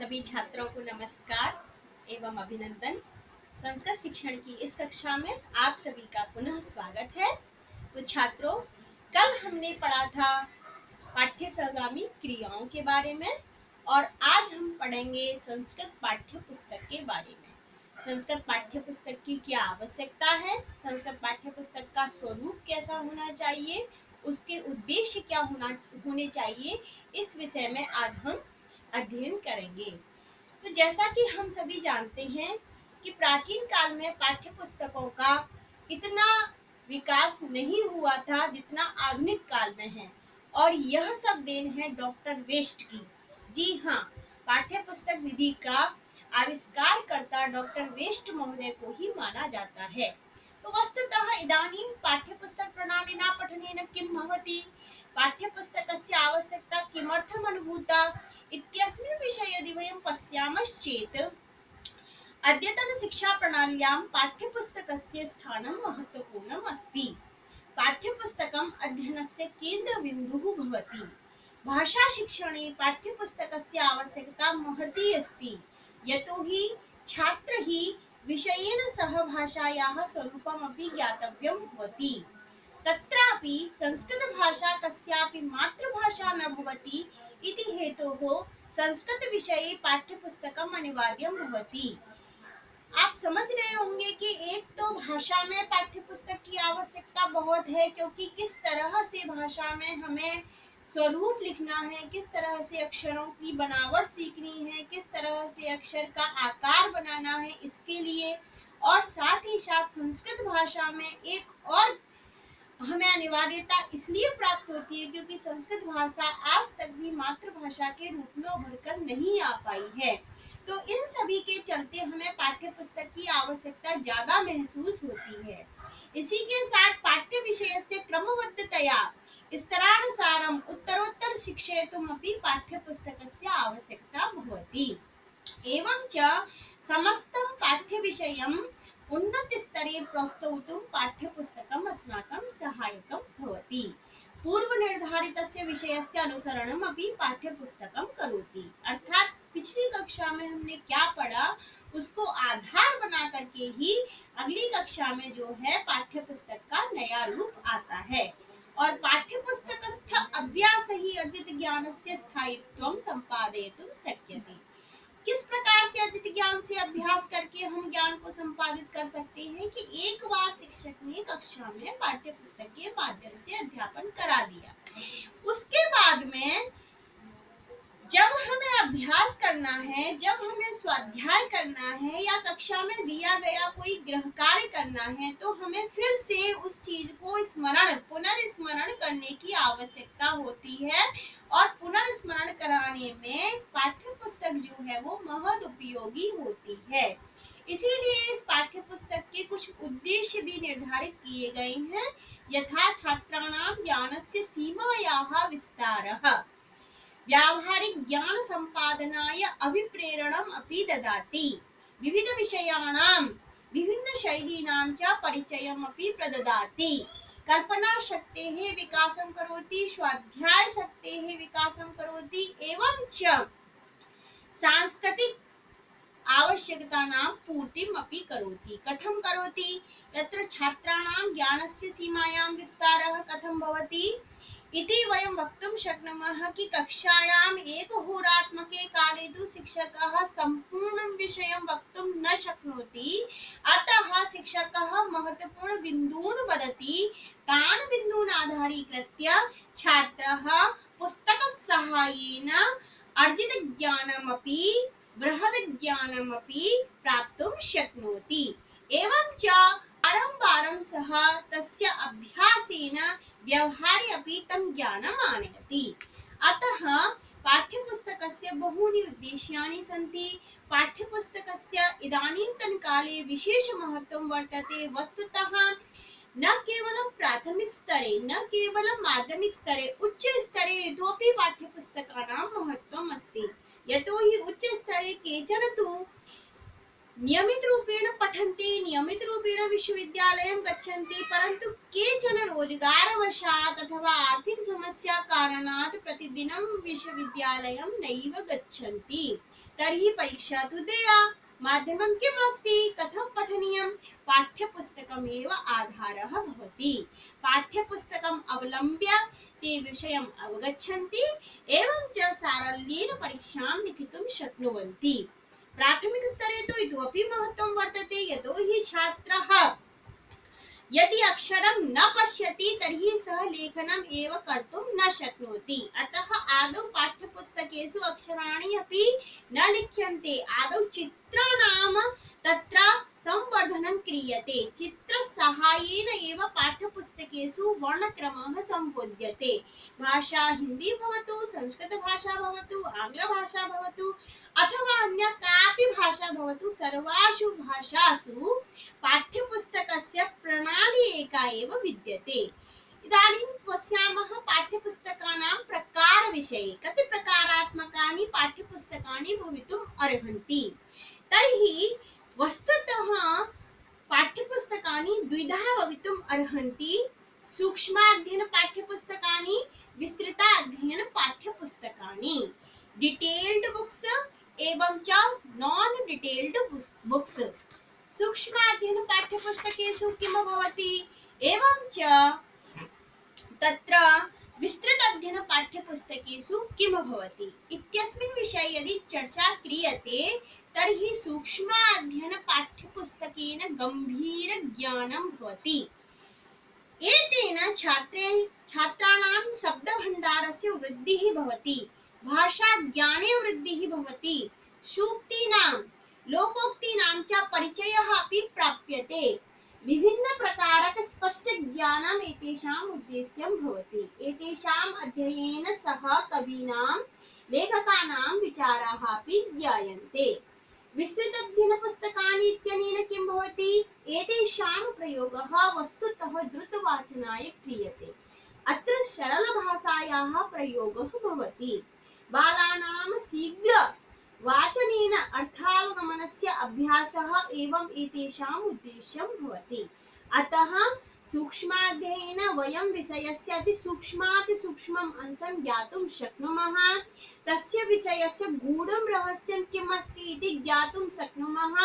सभी छात्रों को नमस्कार एवं अभिनंदन। संस्कृत शिक्षण की इस कक्षा में आप सभी का पुनः स्वागत है। तो छात्रों, कल हमने पढ़ा था पाठ्य सहगामी क्रियाओं के बारे में और आज हम पढ़ेंगे संस्कृत पाठ्य पुस्तक के बारे में। संस्कृत पाठ्य पुस्तक की क्या आवश्यकता है, संस्कृत पाठ्य पुस्तक का स्वरूप कैसा होना चाहिए, उसके उद्देश्य क्या होने चाहिए, इस विषय में आज हम अध्ययन करेंगे। तो जैसा कि हम सभी जानते हैं कि प्राचीन काल में पाठ्य पुस्तकों का इतना विकास नहीं हुआ था जितना आधुनिक काल में है, और यह सब देन है डॉक्टर वेस्ट की। जी हाँ, पाठ्य पुस्तक विधि का आविष्कार करता डॉक्टर वेस्ट महोदय को ही माना जाता है। तो वस्तुतः इदानीं पाठ्यपुस्तक प्रणालिना पठनेन किं भवति, पाठ्यपुस्तकस्य आवश्यकता किमर्थम् अनुभूता इत्यस्मिन् विषये यदि वयं पश्यामश्चेत् अद्यतन शिक्षा प्रणाल्यां पाठ्यपुस्तकस्य स्थानं महत्वपूर्णम् अस्ति। पाठ्यपुस्तकम् अध्ययनस्य केन्द्रबिन्दुः भवति। भाषाशिक्षणे पाठ्यपुस्तकस्य आवश्यकता महती अस्ति, यतोहि छात्रैः विषयेन सह भाषायाः स्वरूपमपि ज्ञातव्यं भवति। तत्रापि संस्कृतभाषा कस्यापि मातृभाषा न भवति इति हेतोः संस्कृतविषये पाठ्यपुस्तकम् अनिवार्यं भवति। आप समझ रहे होंगे कि एक तो भाषा में पाठ्य पुस्तक की आवश्यकता बहुत है, क्योंकि किस तरह से भाषा में हमें स्वरूप लिखना है, किस तरह से अक्षरों की बनावट सीखनी है, किस तरह से अक्षर का आकार बनाना है, इसके लिए। और साथ ही साथ संस्कृत भाषा में एक और हमें अनिवार्यता इसलिए प्राप्त होती है क्योंकि संस्कृत भाषा आज तक भी मातृभाषा के रूप में उभर कर नहीं आ पाई है। तो इन सभी के चलते हमें पाठ्य पुस्तक की आवश्यकता ज्यादा महसूस होती है। इसी के साथ पाठ्य विषय से क्रमबद्धतया स्तरानुसारम उत्तरोत्तर शिक्षयितुमपि पाठ्य पुस्तकस्य आवश्यकता भवति। एवं च समस्तं पाठ्यविषयम् उन्नतस्तरे प्रस्तौतुं पाठ्यपुस्तकम् अस्माकं सहायकं भवति। पूर्वनिर्धारितस्य विषयस्य अनुसरणम् अपि पाठ्यपुस्तकं करोति। अर्थात पिछली कक्षा में हमने क्या पढ़ा उसको आधार बना करके ही अगली कक्षा में जो है पाठ्यपुस्तक का नया रूप आता है। और पाठ्यपुस्तकस्थ अभ्यास ही अर्जित ज्ञानस्य स्थायित्वं संपादयितुं शक्यते। किस प्रकार से अर्जित ज्ञान से अभ्यास करके हम ज्ञान को संपादित कर सकते हैं कि एक बार शिक्षक ने कक्षा में पाठ्य पुस्तक के माध्यम से अध्यापन करा दिया, उसके बाद में जब हमें अभ्यास करना है, जब हमें स्वाध्याय करना है या कक्षा में दिया गया कोई गृह कार्य करना है, तो हमें फिर से उस चीज को पुनर्स्मरण करने की आवश्यकता होती है। और पुनर्स्मरण कराने में पाठ्य पुस्तक जो है वो महद उपयोगी होती है। इसीलिए इस पाठ्य पुस्तक के कुछ उद्देश्य भी निर्धारित किए गए हैं। यथा छात्राणां ज्ञानस्य सीमायाः विस्तारः, व्यावहारिक ज्ञान संपादनाय अभिप्रेरणम् अपि ददाति, विविध विषयाणां विभिन्न शैलीनां च परिचयम् अपि प्रददाति, कल्पना शक्तेः विकासं करोति, स्वाध्याय शक्तेः विकासं करोति, एवं च सांस्कृतिक आवश्यकतानां पूर्तिम् अपि करोति। कथं करोति? यत्र छात्राणां ज्ञानस्य सीमायां विस्तारः कथं भवति इति वयं वक्तुं शक्नुमः कि कक्षायाम् एकहोरात्मके काले तु शिक्षकः सम्पूर्णं विषयं वक्तुं न शक्नोति। अतः शिक्षकः महत्वपूर्णबिन्दून् वदति, तान् बिन्दून् आधारीकृत्य छात्रः पुस्तकसहायेन अर्जितज्ञानमपि बृहद्ज्ञानमपि प्राप्तुं शक्नोति। एवं च वारं सः तस्य अभ्यासेन व्यवहारे अपि तं ज्ञानम् आनयति। अतः पाठ्यपुस्तकस्य बहूनि उद्देश्यानि सन्ति। पाठ्यपुस्तकस्य इदानीन्तनकाले विशेषमहत्त्वं वर्तते। वस्तुतः न केवलं प्राथमिक स्तरे, न केवलं माध्यमिक स्तरे, उच्च स्तरे इतोपि पाठ्यपुस्तकानां महत्त्वम् अस्ति। यतोहि उच्च स्तरे केचन तु नियमित रूपेण पठन्ति, नियमित रूपेण विश्वविद्यालयं गच्छन्ति, परन्तु केचन रोजगारवशात् अथवा आर्थिक समस्या कारणात् प्रतिदिनं विश्वविद्यालयं नैव गच्छन्ति। तर्हि परीक्षा तु देया माध्यमं किम् अस्ति कथं पठनीयं पाठ्यपुस्तकमेव आधारः भवति पाठ्यपुस्तकम् अवलम्ब्य ते विषयम् अवगच्छन्ति एवं च सारल्येन परीक्षां लिखितुं शक्नुवन्ति प्राथमिकस्तरे तु इतोपि महत्त्वं वर्तते यतो हि छात्रः यदि अक्षरं न पश्यति तर्हि सः लेखनम् एव कर्तुं न शक्नोति अतः आदौ पाठ्यपुस्तकेषु अक्षराणि अपि न लिख्यन्ते आदौ चित्राणां तत्र संवर्धनं क्रियते चित्रसहायेन एव पाठ्यपुस्तकेषु वर्णक्रमः सम्बोध्यते भाषा हिन्दी भवतु संस्कृतभाषा भवतु आङ्ग्लभाषा भवतु अथवा अन्य कापि भाषा भवतु सर्वासु भाषासु पाठ्यपुस्तकस्य प्रणाली एका एव विद्यते इदानीं पश्यामः पाठ्यपुस्तकानां प्रकारविषये कति प्रकारात्मकानि पाठ्यपुस्तकानि भवितुम् अर्हन्ति तर्हि वस्तुतः पाठ्यपुस्तकानि द्विधा भवितुम् अर्हन्ति सूक्ष्माध्ययन पाठ्यपुस्तकानि विस्तृताध्ययन पाठ्यपुस्तकानि डिटेल्ड बुक्स एवं च नॉन डिटेल्ड बुक्स सूक्ष्माध्ययन पाठ्यपुस्तकेषु किं भवति एवं च तत्र विस्तृत अध्ययन पाठ्यपुस्तकेषु किं भवति इत्यस्मिन् विषये यदि चर्चा क्रियते तर्हि सूक्ष्माध्ययन पाठ्यपुस्तकेन गंभीर ज्ञानं भवति एतेन छात्राणां शब्दभण्डारस्य वृद्धिः भवति भाषा ज्ञाने वृद्धिः भवति सूक्तीनां लोकोक्तीनां च परिचयः अपि प्राप्यते विभिन्न प्रकारक स्पष्ट ज्ञानम् एतेषाम् उद्देश्यं भवति एतेषाम् अध्ययनेन सह कवीनां लेखकानां विचाराः अपि ज्ञायन्ते विस्तृत अध्ययन पुस्तकानि इत्यनेन किं भवति एतेषां प्रयोगः वस्तुतः द्रुतवाचनाय क्रियते अत्र सरलभाषायाः प्रयोगः भवति बालानां शीघ्र वाचनेन अर्थावगमनस्य अभ्यासः एवं एतेषाम् उद्देश्यं भवति अतः सूक्ष्माध्ययनेन वयं विषयस्य अतिसूक्ष्मातिसूक्ष्मम् अंशं ज्ञातुं शक्नुमः तस्य विषयस्य गूढं रहस्यं किम् अस्ति इति ज्ञातुं शक्नुमः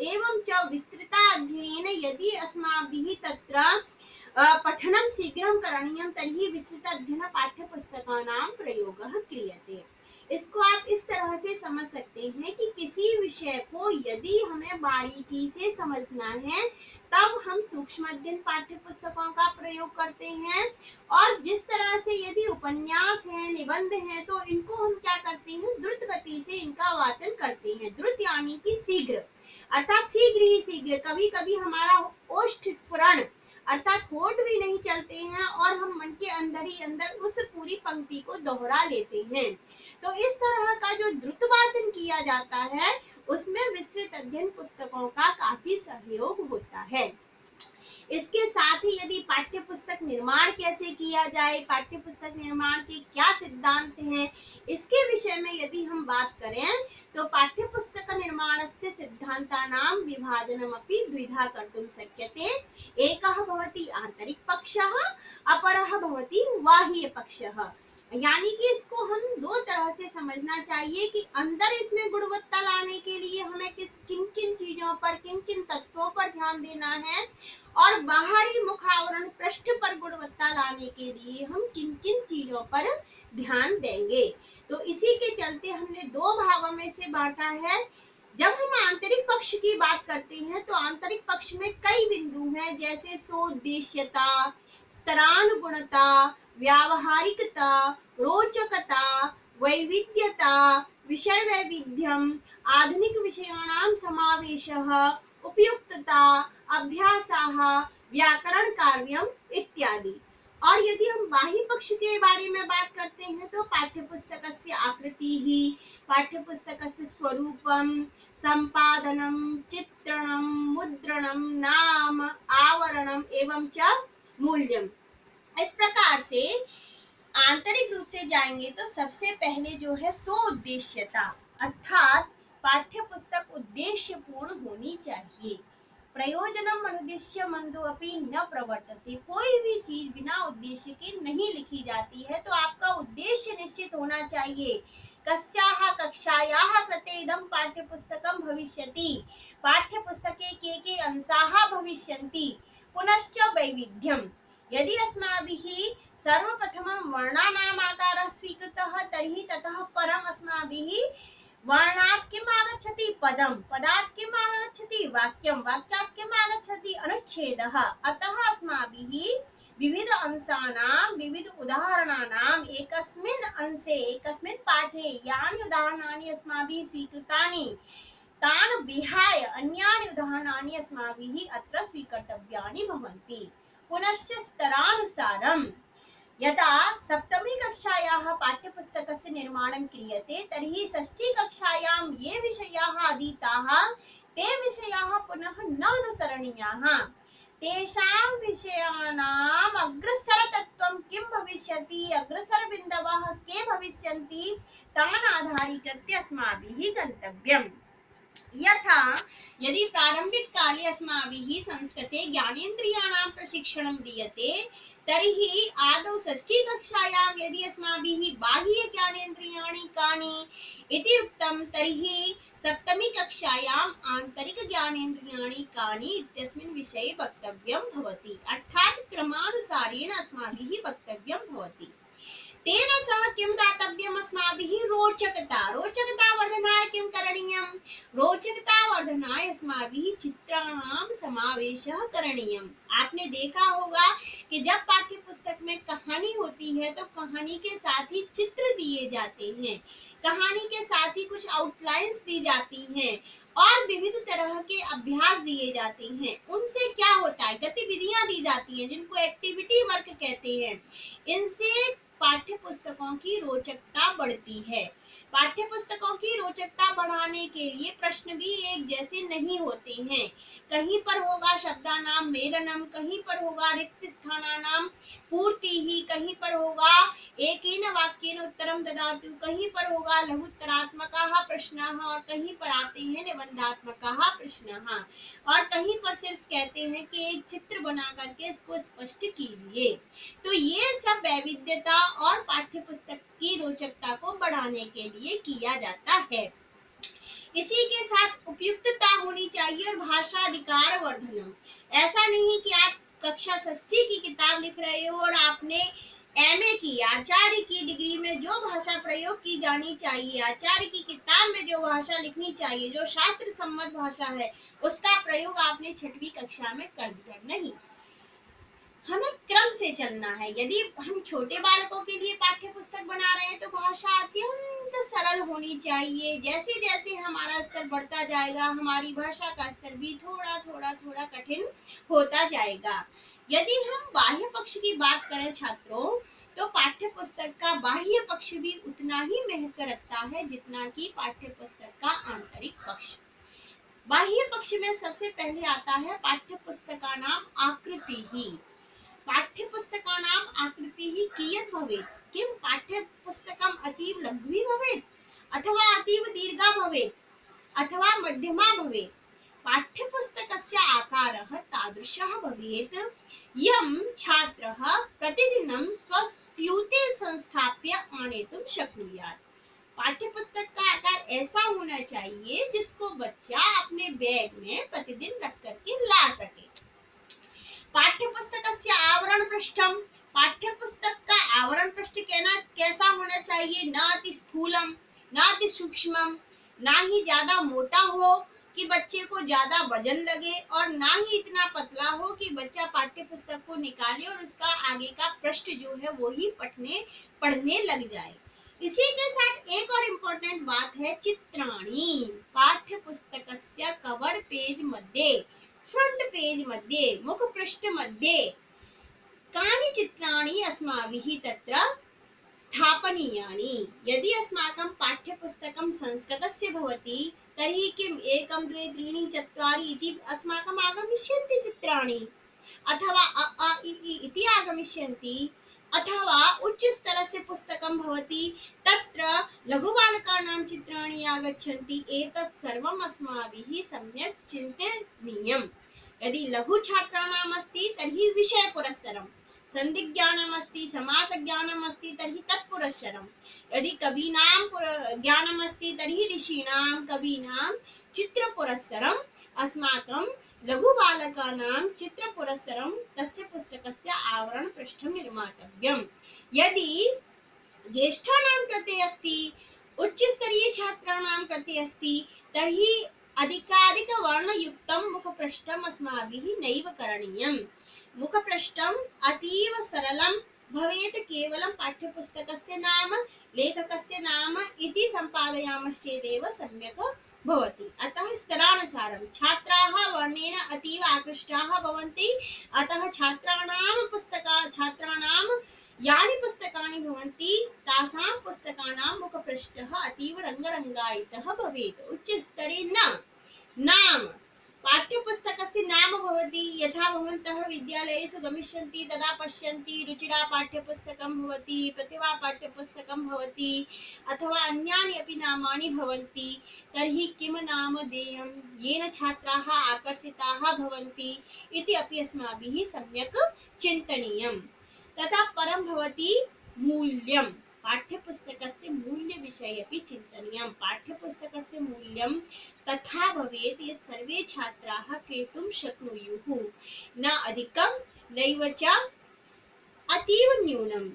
एवं च विस्तृताध्ययनेन यदि अस्माभिः तत्र पठनं शीघ्रं करणीयं तर्हि विस्तृत अध्ययन पाठ्यपुस्तकानां प्रयोगः क्रियते इसको आप इस तरह से समझ सकते हैं कि किसी विषय को यदि हमें बारीकी से समझना है तब हम सूक्ष्म अध्ययन पाठ्यपुस्तकों का प्रयोग करते हैं और जिस तरह से यदि उपन्यास है निबंध है तो इनको हम क्या करते हैं द्रुत गति से इनका वाचन करते हैं द्रुत यानी कि शीघ्र अर्थात शीघ्र ही शीघ्र कभी कभी हमारा ओष्ठ स्फुरण अर्थात होठ भी नहीं चलते हैं और हम मन के अंदर ही अंदर उस पूरी पंक्ति को दोहरा लेते हैं तो इस तरह का जो द्रुत वाचन किया जाता है उसमें विस्तृत अध्ययन पुस्तकों का काफी सहयोग होता है इसके साथ ही यदि पाठ्य पुस्तक निर्माण कैसे किया जाए पाठ्य पुस्तक निर्माण के क्या सिद्धांत हैं इसके विषय में यदि हम बात करें तो पाठ्य पुस्तक निर्माणस्य सिद्धान्तानां विभाजनमपि द्विधा कर्तुं शक्यते एकः भवति आंतरिक पक्षः अपरः भवति बाह्य पक्षः यानी कि इसको हम दो तरह से समझना चाहिए कि अंदर इसमें गुणवत्ता लाने के लिए हमें किन किन चीजों पर किन किन तत्वों पर ध्यान देना है और बाहरी मुखावरण पृष्ठ पर गुणवत्ता लाने के लिए हम किन किन चीजों पर ध्यान देंगे तो इसी के चलते हमने दो भागों में से बांटा है जब हम आंतरिक पक्ष की बात करते हैं तो आंतरिक पक्ष में कई बिंदु हैं जैसे सोद्देश्यता स्तरानुगुणता व्यावहारिकता रोचकता वैविध्यता विषय वैविध्यम आधुनिक विषयाणां समावेशः उपयुक्तता अभ्यासाः व्याकरण कार्यम इत्यादि और यदि हम बाह्य पक्ष के बारे में बात करते हैं तो पाठ्यपुस्तकस्य आकृतिः पाठ्यपुस्तकस्य स्वरूपं संपादनं चित्रणं मुद्रणं नाम आवरणम एवं च मूल्यम इस प्रकार से आंतरिक रूप से जाएंगे तो सबसे पहले जो है सोउद्देश्यता अर्थात पाठ्यपुस्तक उद्देश्यपूर्ण होनी चाहिए प्रयोजनम अनुद्देश्य मंदो अपि न प्रवर्तते कोई भी चीज बिना उद्देश्य के नहीं लिखी जाती है तो आपका उद्देश्य निश्चित होना चाहिए कस्याः कक्षायाः कृते इदं पाठ्यपुस्तकं भविष्यति, पाठ्यपुस्तके के अंशाः भविष्यन्ति। पुनश्च वैविध्यम्, यदि अस्माभिः सर्वप्रथमं वर्णानाम् आकारः स्वीकृतः तर्हि ततः परम् अस्माभिः वर्णात् किम् आगच्छति, पदं, पदात् किम् आगच्छति, वाक्यं, वाक्यात् किम् आगच्छति, अनुच्छेदः। अतः अस्माभिः विविध अंशानां विविध उदाहरणानाम् एकस्मिन् अंशे एकस्मिन् पाठे यानि उदाहरणानि अस्माभिः स्वीकृतानि तान् विहाय अन्यानि उदाहरणानि अस्माभिः अत्र स्वीकर्तव्यानि भवन्ति। पुनश्च स्तरानुसारं यदा सप्तमी कक्षायाः पाठ्यपुस्तकस्य निर्माणं क्रियते तर्हि षष्ठी कक्षायां ये विषयाः अधीताः ते विषयाः पुनः न अनुसरणीयाः। तेषां विषयाणाम् अग्रसरतत्वं किं भविष्यति, अग्रसरबिन्दवः के भविष्यन्ति, तान् आधारीकृत्य अस्माभिः गन्तव्यम्। यथा यदि प्रारंभिक काले अस्माभिः संस्कृते ज्ञानेन्द्रियाणां प्रशिक्षणं दीयते तर्हि आदौ षष्ठी कक्षायां यदि अस्माभिः बाह्य ज्ञानेन्द्रियाणि कानि इति उक्तं तर्हि सप्तमी कक्षायाम् आन्तरिक ज्ञानेन्द्रियाणि कानि इत्यस्मिन् विषये वक्तव्यं भवति। अर्थात् क्रमानुसारेण अस्माभिः वक्तव्यं भवति। तेन सह किं दातव्यम् अस्माभिः, रोचकता, रोचकता वर्धनाय किं करणीयं, रोचकता वर्धनाय अस्माभिः चित्राणां समावेशः करणीयम्। आपने देखा होगा कि जब पाठ्य पुस्तक में कहानी होती है तो कहानी के साथ ही चित्र दिए जाते हैं, कहानी के साथ ही कुछ आउटलाइंस दी जाती हैं और विविध तरह के अभ्यास दिए जाते हैं। उनसे क्या होता है, गतिविधियां दी जाती हैं जिनको एक्टिविटी वर्क कहते हैं। इनसे पाठ्य पुस्तकों की रोचकता बढ़ती है। पाठ्य पुस्तकों की रोचकता बढ़ाने के लिए प्रश्न भी एक जैसे नहीं होते हैं। कहीं पर होगा शब्दानां मेलनम, कहीं पर होगा रिक्त स्थानानां पूर्तिः, कहीं पर होगा एकेन वाक्येन उत्तरं ददातु, कहीं पर होगा लघुत्तरात्मकाः प्रश्नाः और कहीं पर आते हैं निबंधात्मकाः प्रश्नाः और कहीं पर सिर्फ कहते हैं कि एक चित्र बना करके इसको स्पष्ट कीजिए। तो ये सब वैविध्यता और पाठ्य पुस्तक की रोचकता को बढ़ाने के लिए किया जाता है। इसी के साथ उपयुक्तता होनी चाहिए और भाषा अधिकार वर्धनम। ऐसा नहीं कि आप कक्षा षष्ठी की किताब लिख रहे हो और आपने एमए की, आचार्य की डिग्री में जो भाषा प्रयोग की जानी चाहिए, आचार्य की किताब में जो भाषा लिखनी चाहिए, जो शास्त्र सम्मत भाषा है, उसका प्रयोग आपने छठवीं कक्षा में कर दिया। नहीं, हमें क्रम से चलना है। यदि हम छोटे बालकों के लिए पाठ्य पुस्तक बना रहे हैं तो भाषा अत्यंत सरल होनी चाहिए। जैसे जैसे हमारा स्तर बढ़ता जाएगा हमारी भाषा का स्तर भी थोड़ा थोड़ा थोड़ा कठिन होता जाएगा। यदि हम बाह्य पक्ष की बात करें छात्रों, तो पाठ्य पुस्तक का बाह्य पक्ष भी उतना ही महत्व रखता है जितना कि पाठ्य पुस्तक का आंतरिक पक्ष। बाह्य पक्ष में सबसे पहले आता है पाठ्य पुस्तका नाम आकृति ही। पाठ्यपुस्तकानाम् आकृतिः कियत् भवेत्, किं पाठ्यपुस्तकम् अतीव लघ्वी भवेत् अथवा अतीव दीर्घा भवेत् अथवा मध्यमा भवेत्। पाठ्यपुस्तकस्य आकारः तादृशः भवेत् यं छात्रः प्रतिदिनं स्वस्यूते संस्थाप्य आनेतुं शक्नुयात्। पाठ्यपुस्तक का आकार ऐसा होना चाहिए जिसको बच्चा अपने बैग में प्रतिदिन रख करके ला सके। पाठ्यपुस्तकस्य आवरण पृष्ठम, पाठ्यपुस्तक का आवरण पृष्ठ कैसा होना चाहिए, ना अति स्थूलम ना अति सूक्ष्मम, ना ही ज्यादा मोटा हो कि बच्चे को ज्यादा वजन लगे और ना ही इतना पतला हो कि बच्चा पाठ्यपुस्तक को निकाले और उसका आगे का पृष्ठ जो है वो ही पढ़ने लग जाए। इसी के साथ एक और इम्पोर्टेंट बात है चित्राणि। पाठ्यपुस्तकस्य कवर पेज मध्ये, फ्रंट पेज मध्ये, मुखपृष्ठ मध्ये कानि चित्राणि अस्माभिः तत्र स्थापनीयानि। यदि अस्माकं पाठ्यपुस्तकं संस्कृतस्य भवति तर्हि किम् 1 2 3 4 इति अस्माकम् आगमिष्यन्ति चित्राणि, अथवा अ आ इ ई इति आगमिष्यन्ति, अथवा उच्च स्तरस्य पुस्तकं भवति तत्र लघुबालकानां चित्राणि आगच्छन्ति। एतत् सर्वम् अस्माभिः सम्यक् चिन्तनीयम्। यदि लघु छात्राणाम् अस्ति तर्हि विषय पुरस्सरं, संधिज्ञानम् अस्ति, समासज्ञानम् अस्ति तर्हि तत्पुरस्सरम्। यदि कवीनां ज्ञानम् अस्ति तर्हि ऋषीणां कवीनां चित्रपुरस्सरम्। अस्माकं लघुबालकानां चित्रपुरस्सरं तस्य पुस्तकस्य आवरणपृष्ठं निर्मातव्यम्। यदि ज्येष्ठानां कृते अस्ति, उच्चस्तरीय छात्राणां कृते अस्ति, तर्हि अधिकाधिकवर्णयुक्तं मुखपृष्ठम् अस्माभिः नैव करणीयम्। मुखपृष्ठम् अतीव सरलं भवेत्। केवलं पाठ्यपुस्तकस्य नाम, लेखकस्य नाम इति सम्पादयामश्चेदेव सम्यक् भवति। अतः स्तरानुसारं छात्राः वर्णेन अतीव आकृष्टाः भवन्ति। अतः छात्राणां यानि पुस्तकानि भवन्ति तासां पुस्तकानां मुखपृष्ठः अतीव रङ्गरङ्गायितः भवेत्। उच्चस्तरे नाम पाठ्यपुस्तकस्य नाम भवति। यथा भवन्तः विद्यालयेषु गमिष्यन्ति तदा पश्यन्ति रुचिरा पाठ्यपुस्तकं भवति, प्रतिभा पाठ्यपुस्तकं भवति, अथवा अन्यानि अपि नामानि भवन्ति। तर्हि किं नाम देयं, येन छात्राः आकर्षिताः भवन्ति इति अपि अस्माभिः सम्यक् चिन्तनीयम्। तथा परं भवति मूल्यं। पाठ्यपुस्तकस्य मूल्यविषये अपि चिन्तनीयं। पाठ्यपुस्तकस्य मूल्यं तथा भवेत् यत् सर्वे छात्राः क्रेतुं शक्नुयुः, न अधिकं नैव च अतीव न्यूनं।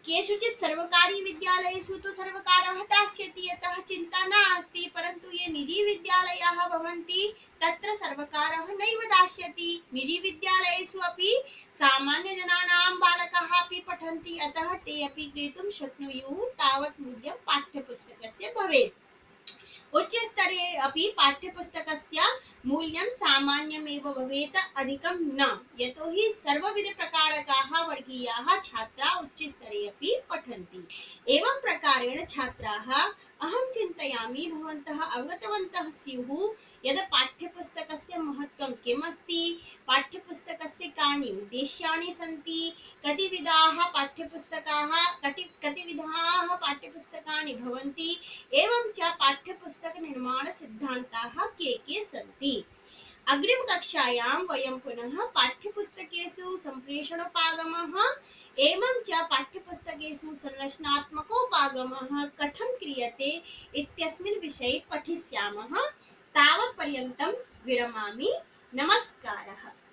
केषुचित् सर्वकारीय विद्यालयेषु तु सर्वकारः दास्यति, अतः चिन्ता नास्ति। परन्तु ये निजी विद्यालयाः भवन्ति तत्र सर्वकारः नैव दास्यति। निजी विद्यालयेषु अपि सामान्यजनानां बालकाः अपि पठन्ति, अतः ते अपि क्रेतुं शक्नुयुः। तावत् मूल्यं पाठ्यपुस्तकस्य भवेत्। उच्चस्तरे अपि पाठ्यपुस्तकस्य मूल्यं सामान्यमेव भवेत्, अधिकं न। यतोहि सर्वविधप्रकारकाः वर्गीयाः छात्राः उच्चस्तरे अपि पठन्ति। एवं प्रकारेण छात्राः, अहं चिन्तयामि भवन्तः अवगतवन्तः स्युः यद् पाठ्यपुस्तकस्य महत्त्वं किम् अस्ति, पाठ्यपुस्तकस्य कानि उद्देश्यानि सन्ति, कतिविधाः पाठ्यपुस्तकानि भवन्ति, एवं च पाठ्यपुस्तकनिर्माणसिद्धान्ताः के सन्ति। अग्रिमकक्षायां वयं पुनः पाठ्यपुस्तकेषु सम्प्रेषणोपागमः एवं च पाठ्यपुस्तकेषु संरचनात्मकोपागमः कथं क्रियते इत्यस्मिन् विषये पठिष्यामः। तावत्पर्यन्तं विरमामि। नमस्कारः।